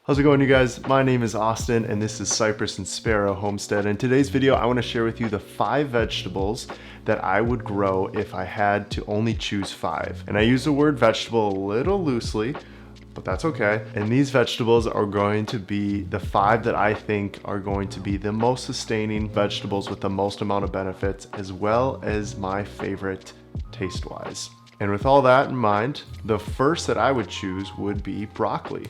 How's it going, you guys? My name is Austin and this is Cypress and Sparrow Homestead. In today's video, I want to share with you the 5 vegetables that I would grow if I had to only choose 5. And I use the word vegetable a little loosely, but that's okay. And these vegetables are going to be the 5 that I think are going to be the most sustaining vegetables with the most amount of benefits, as well as my favorite taste-wise. And with all that in mind, the first that I would choose would be broccoli.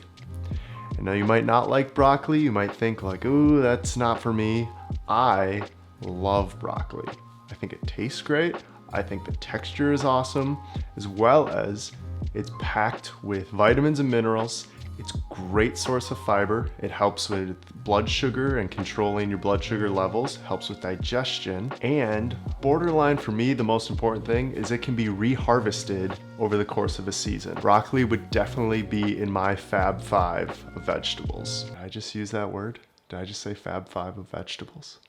And now you might not like broccoli, you might think like, ooh, that's not for me. I love broccoli. I think it tastes great. I think the texture is awesome, as well as it's packed with vitamins and minerals. It's a great source of fiber. It helps with blood sugar and controlling your blood sugar levels, helps with digestion, and borderline for me, the most important thing is it can be reharvested over the course of a season. Broccoli would definitely be in my Fab 5 of vegetables. Did I just use that word? Did I just say Fab 5 of vegetables?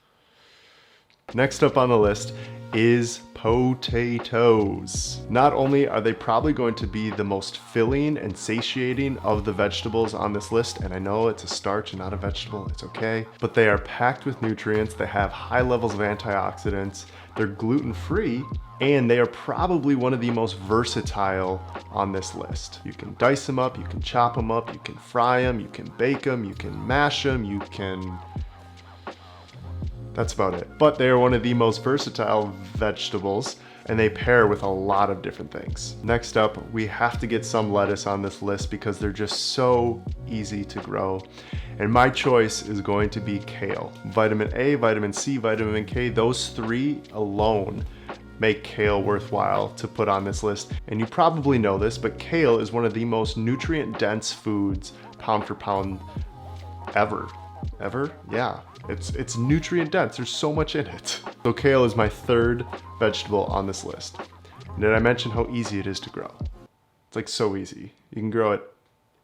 Next up on the list is potatoes. Not only are they probably going to be the most filling and satiating of the vegetables on this list, and I know it's a starch and not a vegetable, it's okay, but they are packed with nutrients, they have high levels of antioxidants, they're gluten-free, and they are probably one of the most versatile on this list. You can dice them up, you can chop them up, you can fry them, you can bake them, you can mash them, you can... That's about it. But they are one of the most versatile vegetables and they pair with a lot of different things. Next up, we have to get some lettuce on this list because they're just so easy to grow. And my choice is going to be kale. Vitamin A, vitamin C, vitamin K, those 3 alone make kale worthwhile to put on this list. And you probably know this, but kale is one of the most nutrient dense foods pound for pound ever. Yeah, it's nutrient dense. There's so much in it. So kale is my 3rd vegetable on this list. And did I mention how easy it is to grow? It's like so easy. You can grow it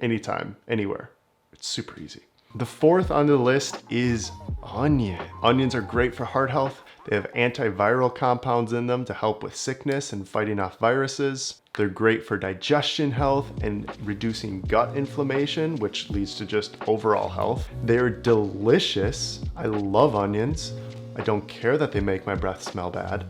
anytime, anywhere. It's super easy. The 4th on the list is onion. Onions are great for heart health. They have antiviral compounds in them to help with sickness and fighting off viruses. They're great for digestion health and reducing gut inflammation, which leads to just overall health. They're delicious. I love onions. I don't care that they make my breath smell bad.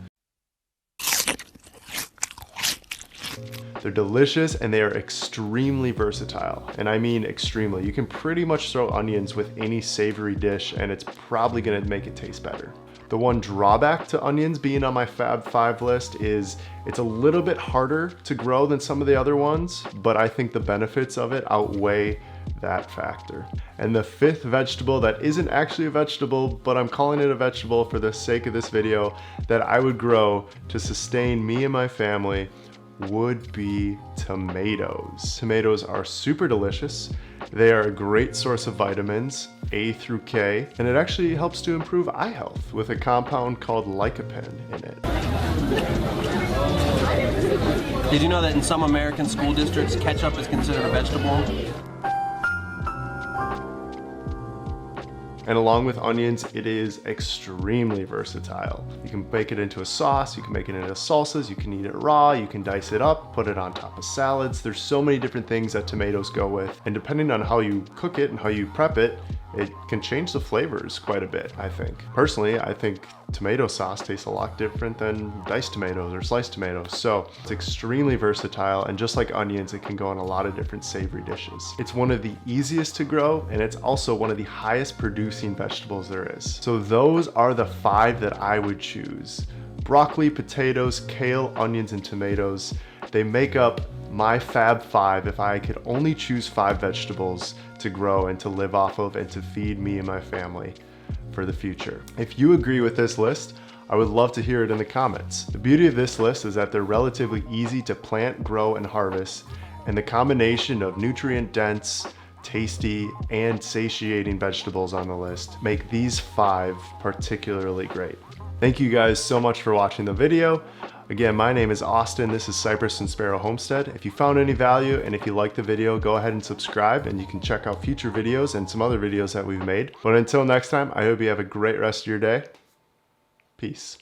They're delicious and they are extremely versatile. And I mean extremely. You can pretty much throw onions with any savory dish and it's probably gonna make it taste better. The one drawback to onions being on my Fab 5 list is it's a little bit harder to grow than some of the other ones, but I think the benefits of it outweigh that factor. And the 5th vegetable that isn't actually a vegetable, but I'm calling it a vegetable for the sake of this video, that I would grow to sustain me and my family would be tomatoes. Tomatoes are super delicious. They are a great source of vitamins, A through K, and it actually helps to improve eye health with a compound called lycopene in it. Did you know that in some American school districts, ketchup is considered a vegetable? And along with onions, it is extremely versatile. You can bake it into a sauce, you can make it into salsas, you can eat it raw, you can dice it up, put it on top of salads. There's so many different things that tomatoes go with. And depending on how you cook it and how you prep it, it can change the flavors quite a bit, I think. Personally, I think tomato sauce tastes a lot different than diced tomatoes or sliced tomatoes. So it's extremely versatile, and just like onions, it can go on a lot of different savory dishes. It's one of the easiest to grow, and it's also one of the highest producing vegetables there is. So those are the 5 that I would choose. Broccoli, potatoes, kale, onions, and tomatoes. They make up my Fab 5 if I could only choose 5 vegetables to grow and to live off of and to feed me and my family for the future. If you agree with this list, I would love to hear it in the comments. The beauty of this list is that they're relatively easy to plant, grow, and harvest, and the combination of nutrient-dense, tasty, and satiating vegetables on the list make these 5 particularly great. Thank you guys so much for watching the video. Again, my name is Austin. This is Cypress and Sparrow Homestead. If you found any value and if you liked the video, go ahead and subscribe and you can check out future videos and some other videos that we've made. But until next time, I hope you have a great rest of your day. Peace.